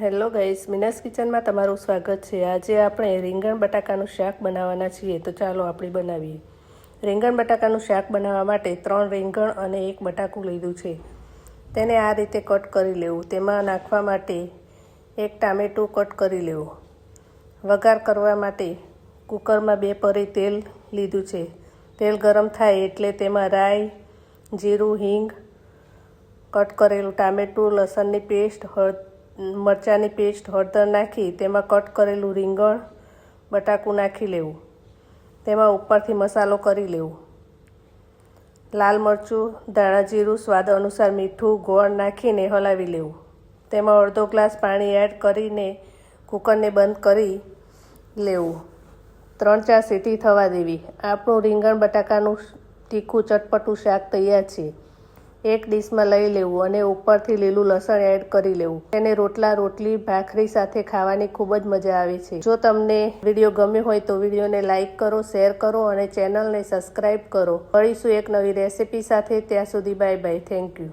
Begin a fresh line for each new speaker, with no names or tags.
Hello guys, Meena's કિચનમાં તમારું સ્વાગત છે। આજે આપણે રીંગણ બટાકાનું શાક બનાવવાના છીએ, તો ચાલો આપણે બનાવીએ। રીંગણ બટાકાનું શાક બનાવવા માટે 3 રીંગણ અને 1 બટાકું લીધું છે। તેને આ રીતે કટ કરી લેવું। તેમાં નાખવા માટે 1 ટામેટું કટ કરી લેવું। વઘાર કરવા માટે કુકરમાં 2 પરી તેલ લીધું છે। તેલ ગરમ થાય એટલે તેમાં રાઈ, જીરું, હિંગ, કટ કરેલું ટામેટું, લસણની પેસ્ટ, મરચાંની પેસ્ટ, હળદર નાખી તેમાં કટ કરેલું રીંગણ, બટાકું નાખી લેવું। તેમાં ઉપરથી મસાલો કરી લેવું। લાલ મરચું, ધાણા જીરું, સ્વાદ અનુસાર મીઠું, ગોળ નાખીને હલાવી લેવું। તેમાં અડધો ગ્લાસ પાણી એડ કરીને કુકરને બંધ કરી લેવું। 3-4 સીટી થવા દેવી। આપણું રીંગણ બટાકાનું તીખું ચટપટું શાક તૈયાર છે। એક ડીશમાં લઈ લેવું અને ઉપરથી લીલું લસણ એડ કરી લેવું। તેને રોટલા, રોટલી, ભાખરી સાથે ખાવાની ખૂબ જ મજા આવે છે। જો તમને વિડીયો ગમ્યો હોય તો વિડીયોને લાઇક કરો, શેર કરો અને ચેનલને સબસ્ક્રાઈબ કરો। મળીશું એક નવી રેસિપી સાથે। ત્યાં સુધી બાય બાય, થેન્ક યુ।